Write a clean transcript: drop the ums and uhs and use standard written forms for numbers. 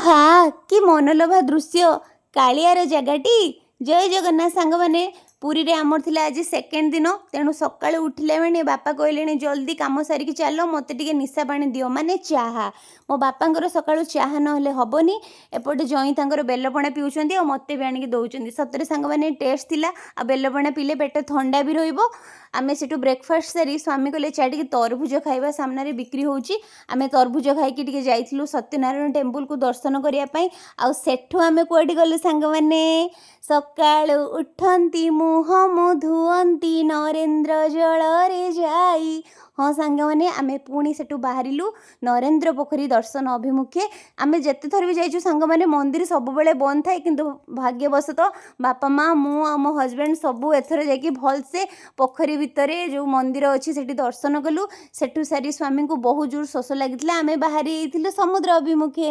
ଆହା କି ମନଲୋଭା ଦୃଶ୍ୟ କାଳିଆର ଜାଗାଟି। ଜୟ ଜଗନ୍ନାଥ ସାଙ୍ଗମାନେ। ପୁରୀରେ ଆମର ଥିଲା ଆଜି ସେକେଣ୍ଡ ଦିନ, ତେଣୁ ସକାଳୁ ଉଠିଲା ମାନେ ବାପା କହିଲେଣି ଜଲ୍ଦି କାମ ସାରିକି ଚାଲ, ମୋତେ ଟିକେ ନିଶା ପାଣି ଦିଅ, ମାନେ ଚାହା। ମୋ ବାପାଙ୍କର ସକାଳୁ ଚାହା ନହେଲେ ହେବନି। ଏପଟେ ଜଇଁ ତାଙ୍କର ବେଲପଣା ପିଉଛନ୍ତି ଆଉ ମୋତେ ବି ଆଣିକି ଦେଉଛନ୍ତି। ସତରେ ସାଙ୍ଗମାନେ ଟେଷ୍ଟ ଥିଲା। ଆଉ ବେଲପଣା ପିଇଲେ ପେଟ ଥଣ୍ଡା ବି ରହିବ। ଆମେ ସେଠୁ ବ୍ରେକଫାଷ୍ଟ ସାରି ସ୍ୱାମୀ କହିଲେ ଚା ଟିକେ ତରଭୁଜ ଖାଇବା, ସାମ୍ନାରେ ବିକ୍ରି ହେଉଛି। ଆମେ ତରଭୁଜ ଖାଇକି ଟିକେ ଯାଇଥିଲୁ ସତ୍ୟନାରାୟଣ ଟେମ୍ପୁଲକୁ ଦର୍ଶନ କରିବା ପାଇଁ। ଆଉ ସେଠୁ ଆମେ କୁଆଡ଼େ ଗଲୁ ସାଙ୍ଗମାନେ? ସକାଳୁ ଉଠନ୍ତି ମୁହଁ ଧୁଅନ୍ତି ନରେନ୍ଦ୍ର ଜଳରେ ଯାଇ। ହଁ ସାଙ୍ଗମାନେ, ଆମେ ପୁଣି ସେଠୁ ବାହାରିଲୁ ନରେନ୍ଦ୍ର ପୋଖରୀ ଦର୍ଶନ ଅଭିମୁଖେ। ଆମେ ଯେତେଥର ବି ଯାଇଛୁ ସାଙ୍ଗମାନେ, ମନ୍ଦିର ସବୁବେଳେ ବନ୍ଦ ଥାଏ, କିନ୍ତୁ ଭାଗ୍ୟବଶତଃ ବାପା ମା ମୁଁ ଆଉ ମୋ ହଜବେଣ୍ଡ ସବୁ ଏଥର ଯାଇକି ଭଲସେ ପୋଖରୀ ଭିତରେ ଯେଉଁ ମନ୍ଦିର ଅଛି ସେଠି ଦର୍ଶନ କଲୁ। ସେଠୁ ସାରି ସ୍ୱାମୀଙ୍କୁ ବହୁତ ଜୋର ଶୋଷ ଲାଗିଥିଲା, ଆମେ ବାହାରି ଯାଇଥିଲୁ ସମୁଦ୍ର ଅଭିମୁଖେ।